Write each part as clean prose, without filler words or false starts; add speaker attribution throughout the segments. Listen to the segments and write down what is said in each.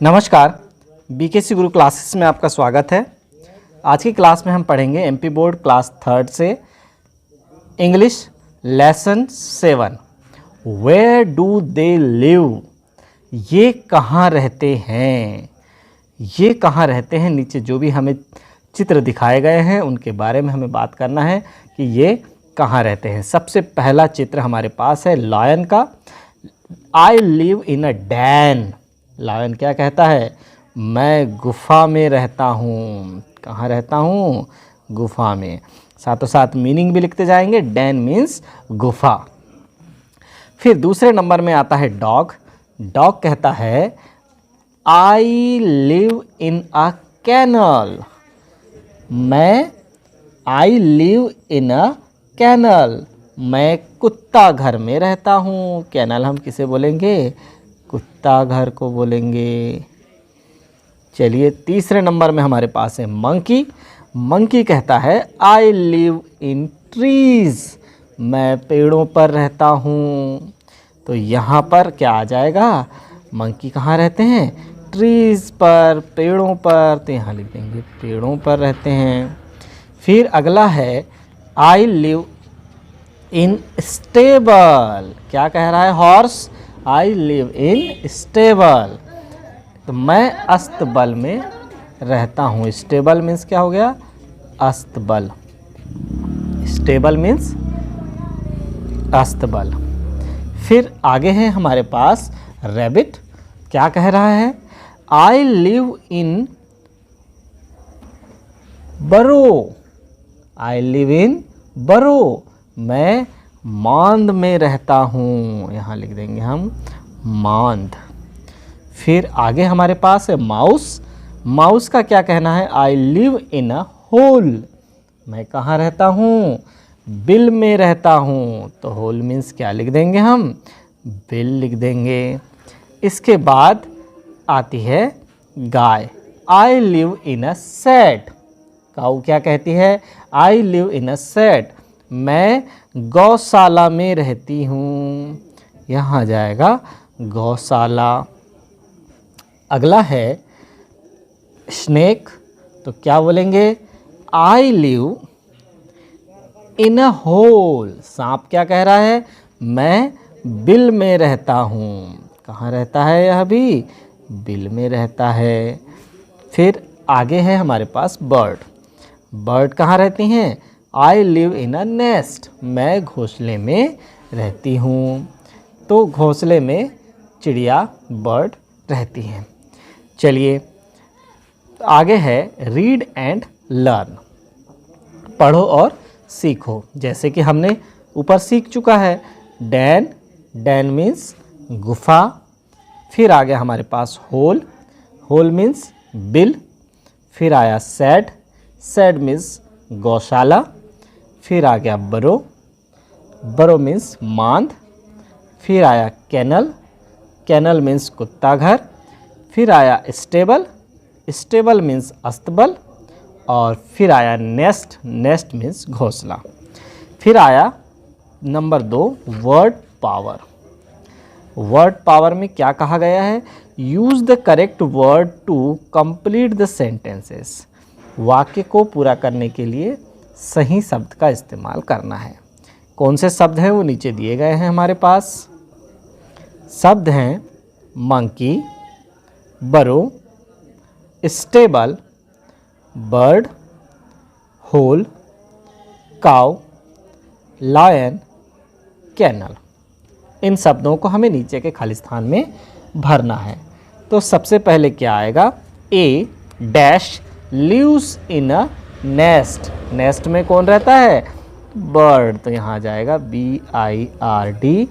Speaker 1: नमस्कार, बीकेसी गुरु क्लासेस में आपका स्वागत है। आज की क्लास में हम पढ़ेंगे एमपी बोर्ड क्लास 3rd से English lesson 7 where do they live. ये कहाँ रहते हैं, ये कहाँ रहते हैं। नीचे जो भी हमें चित्र दिखाए गए हैं उनके बारे में हमें बात करना है कि ये कहाँ रहते हैं। सबसे पहला चित्र हमारे पास है लायन का। I live in a den. Lion क्या कहता है, मैं गुफा में रहता हूँ। कहाँ रहता हूँ, गुफा में। साथों साथ मीनिंग भी लिखते जाएंगे। डैन मीन्स गुफा। फिर दूसरे नंबर में आता है डॉग। डॉग कहता है I live in a kennel. I live in a kennel, मैं कुत्ता घर में रहता हूँ। कैनल हम किसे बोलेंगे, कुत्ता घर को बोलेंगे। चलिए तीसरे नंबर में हमारे पास है मंकी। मंकी कहता है आई लिव इन ट्रीज। मैं पेड़ों पर रहता हूँ। तो यहाँ पर क्या आ जाएगा, मंकी कहाँ रहते हैं, ट्रीज पर, पेड़ों पर। तो यहाँ लिख देंगे पेड़ों पर रहते हैं। फिर अगला है आई लिव इन स्टेबल। क्या कह रहा है horse, I live in stable. तो मैं अस्तबल में रहता हूँ। स्टेबल मीन्स क्या हो गया, अस्तबल। स्टेबल मीन्स अस्तबल। फिर आगे है हमारे पास रैबिट। क्या कह रहा है, आई लिव इन बरो। आई लिव इन बरो, मैं मांद में रहता हूँ। यहाँ लिख देंगे हम मांद। फिर आगे हमारे पास है माउस। माउस का क्या कहना है, I live in a whole. मैं कहाँ रहता हूँ, बिल में रहता हूँ। तो होल मीन्स क्या लिख देंगे हम, बिल लिख देंगे। इसके बाद आती है गाय। आई लिव इन अ शेड। काऊ क्या कहती है, I live in a shade, मैं गौशाला में रहती हूँ। यहाँ जाएगा गौशाला। अगला है स्नेक। तो क्या बोलेंगे, आई लिव इन अ होल। सांप क्या कह रहा है, मैं बिल में रहता हूँ। कहाँ रहता है यह भी, बिल में रहता है। फिर आगे है हमारे पास बर्ड। बर्ड कहाँ रहती हैं, आई लिव इन अ नेस्ट, मैं घोंसले में रहती हूँ। तो घोंसले में चिड़िया बर्ड रहती हैं। चलिए आगे है रीड एंड लर्न। पढ़ो और सीखो। जैसे कि हमने ऊपर सीख चुका है डैन। डैन मीन्स गुफा। फिर आ गया हमारे पास होल। होल मीन्स बिल। फिर आया सैड। सैड मीन्स गौशाला। फिर आ गया बरो। बरो मीन्स मांद। फिर आया कैनल। कैनल मीन्स कुत्ता घर। फिर आया स्टेबल। स्टेबल मीन्स अस्तबल। और फिर आया नेस्ट। नेस्ट मीन्स घोंसला। फिर आया number 2 word power. Word power में क्या कहा गया है, use the correct word to complete the sentences. वाक्य को पूरा करने के लिए सही शब्द का इस्तेमाल करना है। कौन से शब्द हैं वो नीचे दिए गए हैं हमारे पास। शब्द हैं monkey, burrow, stable, bird, hole, cow, lion, kennel. इन शब्दों को हमें नीचे के खाली स्थान में भरना है। तो सबसे पहले क्या आएगा, a dash lives in a nest. Nest में कौन रहता है, बर्ड। तो यहाँ आ जाएगा BIRD,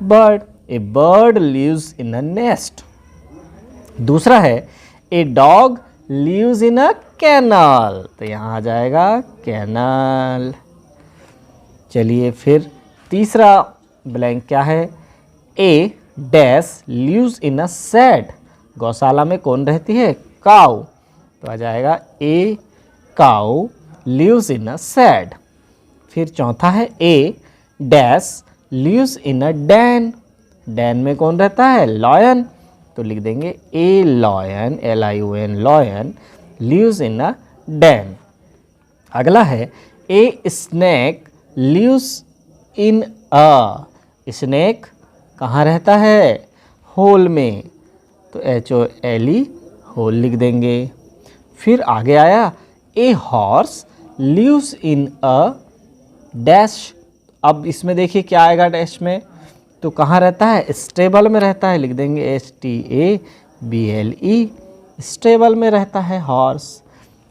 Speaker 1: bird. A bird lives in a nest. दूसरा है a dog lives in a kennel. तो यहाँ आ जाएगा कैनल। चलिए फिर तीसरा ब्लैंक क्या है, a dash lives in a shed. गौशाला में कौन रहती है, काऊ। तो आ जाएगा ए काऊ लिव्स इन अ शेड। फिर चौथा है a dash lives in a den. Den में कौन रहता है, लायन। तो लिख देंगे a lion, LION, lion lives in a den. अगला है a snake lives in a, snake कहाँ रहता है? होल में, तो HOLE, होल लिख देंगे। फिर आगे आया a horse lives in a dash. अब इसमें देखिए क्या आएगा डैश में, तो कहाँ रहता है? स्टेबल में रहता है, लिख देंगे STABLE, स्टेबल में रहता है हॉर्स।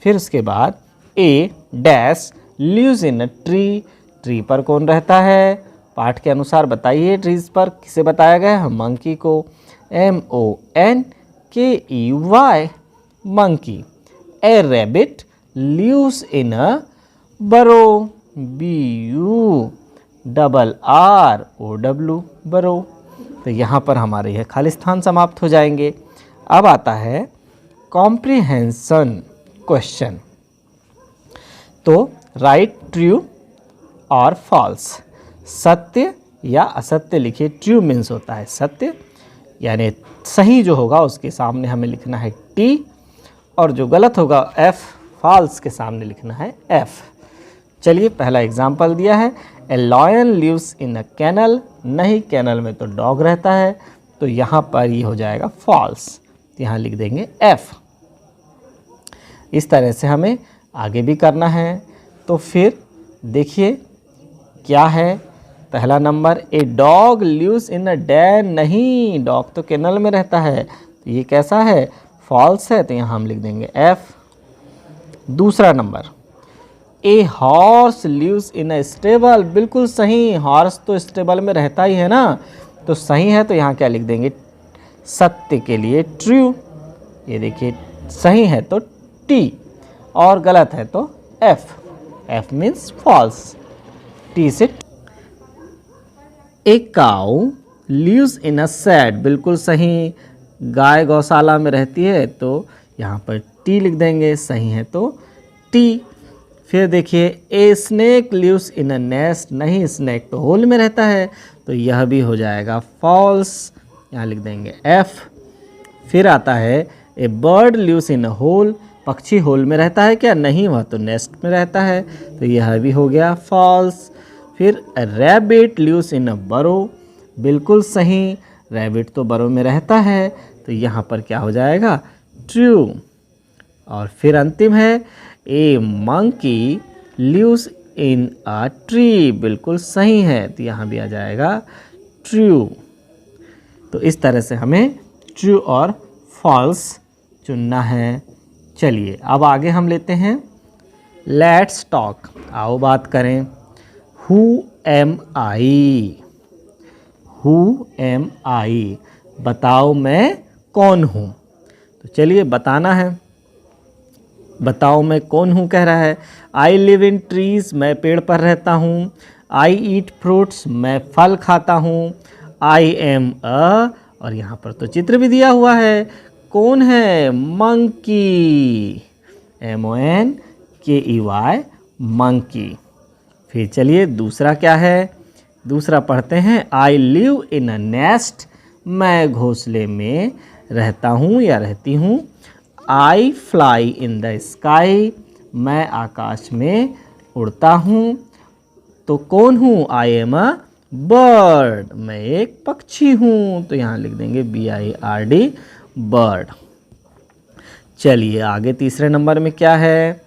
Speaker 1: फिर उसके बाद a dash lives in a tree, tree पर कौन रहता है? पाठ के अनुसार बताइए, ट्रीज पर किसे बताया गया है? मंकी को, MONKEY, monkey. A rabbit lives in a burrow, BURROW, बरो। तो यहाँ पर हमारे यह खाली स्थान समाप्त हो जाएंगे। अब आता है कॉम्प्रिहेंशन क्वेश्चन। तो राइट ट्रू और फॉल्स, सत्य या असत्य लिखिए। ट्रू मीन्स होता है सत्य, यानी सही जो होगा उसके सामने हमें लिखना है T, और जो गलत होगा F, फॉल्स के सामने लिखना है F। चलिए पहला एग्जाम्पल दिया है, a lion lives in a kennel, नहीं कैनल में तो डॉग रहता है, तो यहाँ पर ये हो जाएगा फॉल्स, यहाँ लिख देंगे F। इस तरह से हमें आगे भी करना है। तो फिर देखिए क्या है, पहला number a dog lives in a den, नहीं डॉग तो कैनल में रहता है, तो ये कैसा है? फॉल्स है, तो यहाँ हम लिख देंगे F। दूसरा number a horse lives in a stable, बिल्कुल सही, हॉर्स तो स्टेबल में रहता ही है ना, तो सही है, तो यहाँ क्या लिख देंगे? सत्य के लिए ट्रू, ये देखिए सही है तो T, और गलत है तो F, F means false, T से। ए काऊ लिव्स इन अ शेड, बिल्कुल सही, गाय गौशाला में रहती है, तो यहाँ पर T लिख देंगे, सही है तो T। फिर देखिए a snake lives in a nest, नहीं स्नेक तो होल में रहता है, तो यह भी हो जाएगा फॉल्स, यहाँ लिख देंगे F। फिर आता है a bird lives in a hole, पक्षी होल में रहता है क्या? नहीं, वह तो नेस्ट में रहता है, तो यह भी हो गया फॉल्स। फिर रैबिट लिव्स इन अ बरो, बिल्कुल सही, रैबिट तो बरो में रहता है, तो यहाँ पर क्या हो जाएगा? ट्रू। और फिर अंतिम है a monkey lives in a tree, बिल्कुल सही है, तो यहाँ भी आ जाएगा ट्रू। तो इस तरह से हमें ट्रू और फॉल्स चुनना है। चलिए अब आगे हम लेते हैं लेट्स टॉक, आओ बात करें। Who am I, who am I, बताओ मैं कौन हूँ। तो चलिए बताना है, बताओ मैं कौन हूँ कह रहा है। आई लिव इन ट्रीज, मैं पेड़ पर रहता हूँ। आई ईट फ्रूट्स, मैं फल खाता हूँ। आई एम अ, और यहाँ पर तो चित्र भी दिया हुआ है, कौन है? Monkey, MONKEY, monkey. फिर चलिए दूसरा क्या है, दूसरा पढ़ते हैं। आई लिव इन अ नेस्ट, मैं घोंसले में रहता हूँ या रहती हूँ। आई फ्लाई इन द स्काई, मैं आकाश में उड़ता हूँ। तो कौन हूँ? आई एम अ बर्ड, मैं एक पक्षी हूँ, तो यहाँ लिख देंगे BIRD, बर्ड। चलिए आगे तीसरे नंबर में क्या है,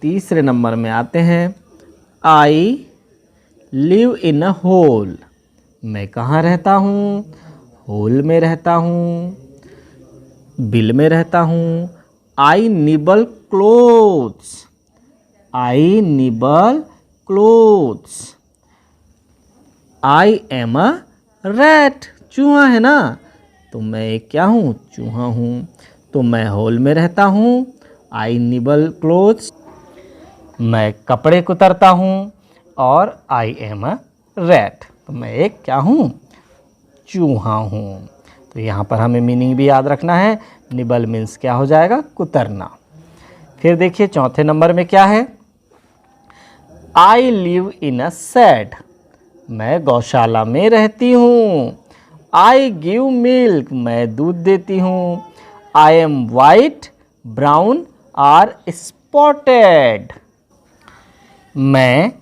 Speaker 1: तीसरे नंबर में आते हैं। आई लिव इन अ होल, मैं कहाँ रहता हूँ? होल में रहता हूँ, बिल में रहता हूँ। I nibble clothes, I nibble clothes. I am a rat, चूहा है ना, तो मैं एक क्या हूँ? चूहा हूँ, तो मैं होल में रहता हूँ। आई निबल क्लोथ्स, मैं कपड़े कुतरता हूँ, और आई एम अ रैट, तो मैं एक क्या हूँ? चूहा हूँ। तो यहाँ पर हमें मीनिंग भी याद रखना है, निबल मीन्स क्या हो जाएगा? कुतरना। फिर देखिए चौथे नंबर में क्या है। I live in a shade, मैं गौशाला में रहती हूँ। आई गिव मिल्क, मैं दूध देती हूँ। आई एम वाइट, ब्राउन और स्पॉटेड, मैं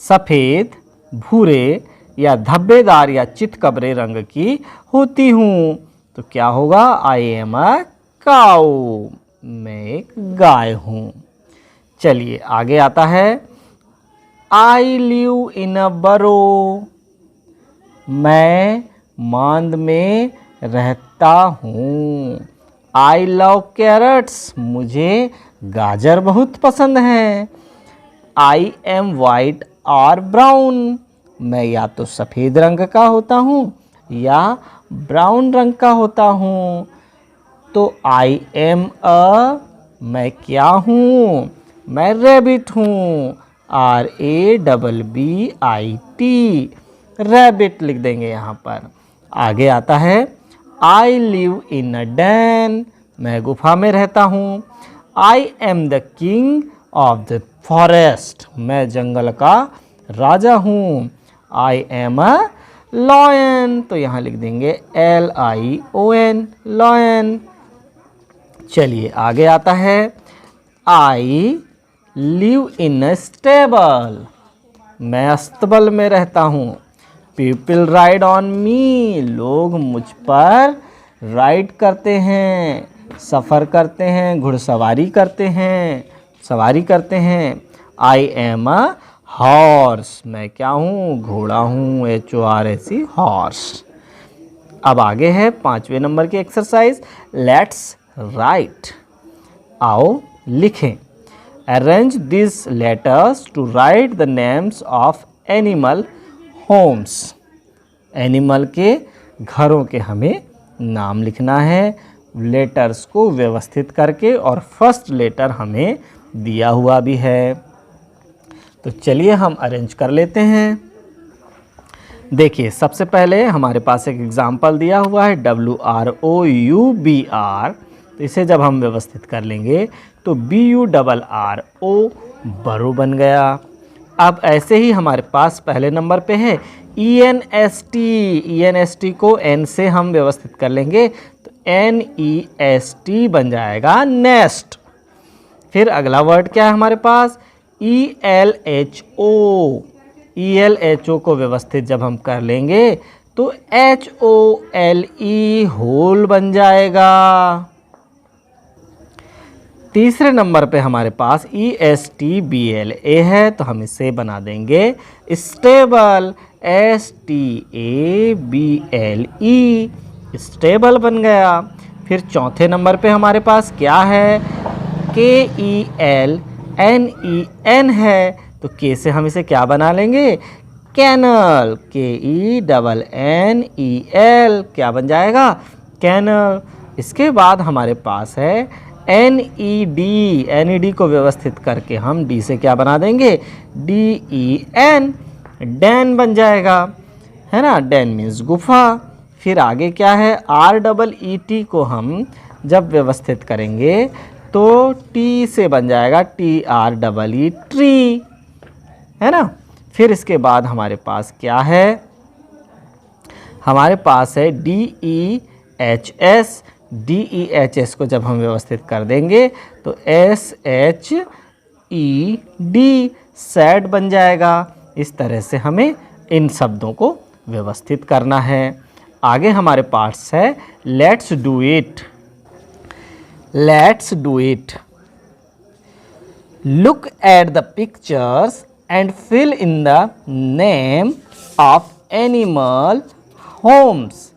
Speaker 1: सफ़ेद, भूरे या धब्बेदार या चितकबरे रंग की होती हूँ। तो क्या होगा? आई एम अ काऊ, मैं एक गाय हूँ। चलिए आगे आता है, आई लिव इन अ बरो, मैं मांद में रहता हूँ। आई लव कैरट्स, मुझे गाजर बहुत पसंद है। आई एम वाइट और ब्राउन, मैं या तो सफ़ेद रंग का होता हूँ या ब्राउन रंग का होता हूँ। तो आई एम अ, मैं क्या हूँ? मैं रैबिट हूँ। RABBIT, रैबिट लिख देंगे यहाँ पर। आगे आता है, I live in a Dan, मैं गुफा में रहता हूँ। I am the king of the forest, मैं जंगल का राजा हूँ। आई एम अ लॉयन, तो यहाँ लिख देंगे LION, लॉयन। चलिए आगे आता है, I live in a stable, मैं अस्तबल में रहता हूँ। पीपल राइड ऑन मी, लोग मुझ पर राइड करते हैं, सफ़र करते हैं, घुड़सवारी करते हैं, सवारी करते हैं। आई एम अ हॉर्स, मैं क्या हूँ? घोड़ा हूँ। HORSE, horse. अब आगे है 5वें नंबर की एक्सरसाइज, लेट्स राइट, आओ लिखें। Arrange this letters to write the names of animal homes, animal के घरों के हमें नाम लिखना है, लेटर्स को व्यवस्थित करके, और फर्स्ट लेटर हमें दिया हुआ भी है। तो चलिए हम अरेंज कर लेते हैं। देखिए सबसे पहले हमारे पास एक एग्जाम्पल दिया हुआ है WROUBR, तो इसे जब हम व्यवस्थित कर लेंगे तो BURRO, बरो बन गया। अब ऐसे ही हमारे पास पहले नंबर पे है ENST को N से हम व्यवस्थित कर लेंगे तो NEST बन जाएगा नेस्ट। फिर अगला वर्ड क्या है हमारे पास? ELHO को व्यवस्थित जब हम कर लेंगे तो HOLE, होल बन जाएगा। तीसरे नंबर पे हमारे पास ESTABLE है, तो हम इसे बना देंगे स्टेबल, STABLE, स्टेबल बन गया। फिर चौथे नंबर पे हमारे पास क्या है? KELNEN है, तो के से हम इसे क्या बना लेंगे? कैनल, KENNEL, क्या बन जाएगा? कैनल। इसके बाद हमारे पास है NED को व्यवस्थित करके हम D से क्या बना देंगे? DEN, डैन बन जाएगा, है ना? डैन मीन्स गुफा। फिर आगे क्या है? REET को हम जब व्यवस्थित करेंगे तो T से बन जाएगा TREE, ट्री, है ना? फिर इसके बाद हमारे पास क्या है? हमारे पास है DEHS को जब हम व्यवस्थित कर देंगे तो SHED, सैड बन जाएगा। इस तरह से हमें इन शब्दों को व्यवस्थित करना है। आगे हमारे पास है let's do it. Let's do it, look at the pictures and fill in the name of animal homes.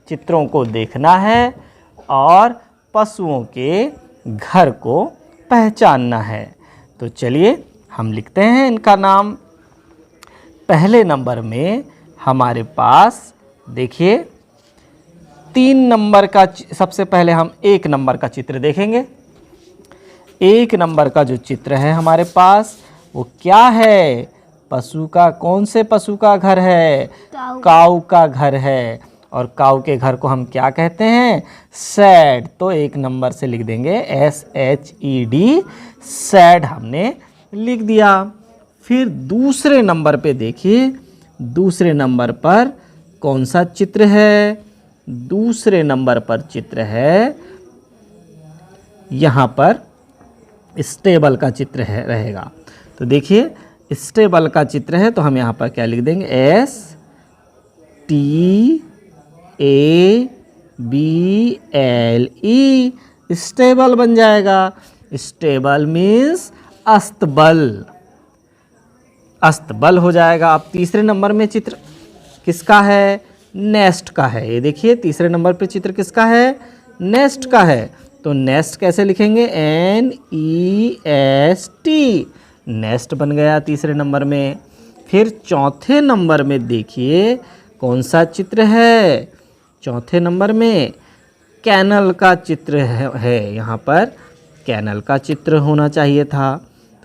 Speaker 1: चित्रों को देखना है और पशुओं के घर को पहचानना है। तो चलिए हम लिखते हैं इनका नाम। पहले नंबर में हमारे पास देखिए 3 नंबर का, सबसे पहले हम 1 नंबर का चित्र देखेंगे। 1 नंबर का जो चित्र है हमारे पास वो क्या है? पशु का, कौन से पशु का घर है? काऊ का घर है। और काऊ के घर को हम क्या कहते हैं? सैड। तो 1 नंबर से लिख देंगे SHED, सैड हमने लिख दिया। फिर दूसरे नंबर पे देखिए, दूसरे नंबर पर कौन सा चित्र है? दूसरे नंबर पर चित्र है, यहाँ पर स्टेबल का चित्र है रहेगा। तो देखिए स्टेबल का चित्र है तो हम यहाँ पर क्या लिख देंगे? STABLE, स्टेबल बन जाएगा। स्टेबल मीन्स अस्तबल, अस्तबल हो जाएगा। अब तीसरे नंबर में चित्र किसका है? नेस्ट का है। ये देखिए तीसरे नंबर पे चित्र किसका है? नेस्ट का है। तो नेस्ट कैसे लिखेंगे? NEST, नेस्ट बन गया तीसरे नंबर में। फिर चौथे नंबर में देखिए कौन सा चित्र है? चौथे नंबर में कैनल का चित्र है। यहाँ पर कैनल का चित्र होना चाहिए था।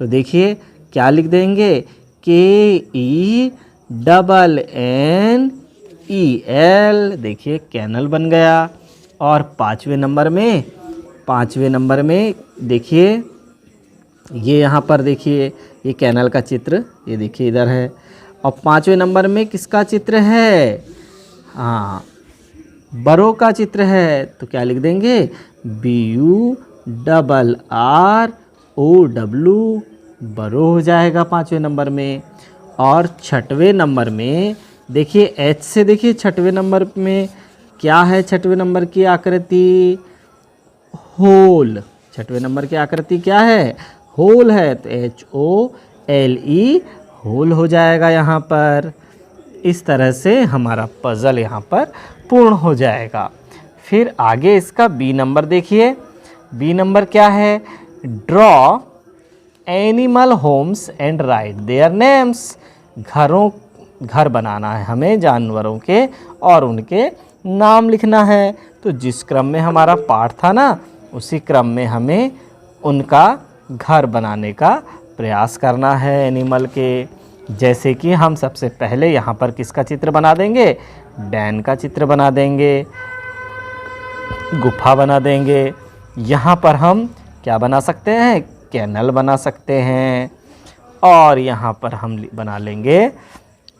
Speaker 1: तो देखिए क्या लिख देंगे? KENNEL, देखिए कैनल बन गया। और पाँचवें नंबर में देखिए ये यहाँ पर देखिए ये कैनल का चित्र, ये देखिए इधर है। और पाँचवें नंबर में किसका चित्र है? हाँ, बरो का चित्र है। तो क्या लिख देंगे? BURROW, बरो हो जाएगा पाँचवें नंबर में। और छठवें नंबर में देखिए H से देखिए छठवें नंबर में क्या है? छठवें नंबर की आकृति होल। छठवें नंबर की आकृति क्या है? होल है। तो HOLE, होल हो जाएगा यहाँ पर। इस तरह से हमारा पज़ल यहाँ पर पूर्ण हो जाएगा। फिर आगे इसका B नंबर देखिए। B नंबर क्या है? Draw animal homes and right their names, घर बनाना है हमें जानवरों के और उनके नाम लिखना है। तो जिस क्रम में हमारा पाठ था ना, उसी क्रम में हमें उनका घर बनाने का प्रयास करना है एनिमल के। जैसे कि हम सबसे पहले यहाँ पर किसका चित्र बना देंगे? डैन का चित्र बना देंगे, गुफा बना देंगे। यहाँ पर हम क्या बना सकते हैं? कैनल बना सकते हैं। और यहाँ पर हम बना लेंगे,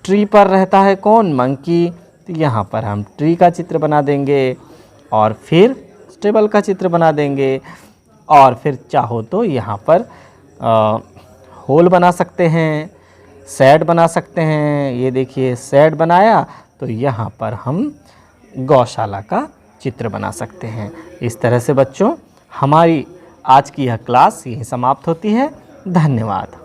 Speaker 1: ट्री पर रहता है कौन? मंकी। तो यहाँ पर हम ट्री का चित्र बना देंगे और फिर स्टेबल का चित्र बना देंगे। और फिर चाहो तो यहाँ पर होल बना सकते हैं, शेड बना सकते हैं। ये देखिए शेड बनाया तो यहाँ पर हम गौशाला का चित्र बना सकते हैं। इस तरह से बच्चों हमारी आज की यह क्लास यहीं समाप्त होती है। धन्यवाद।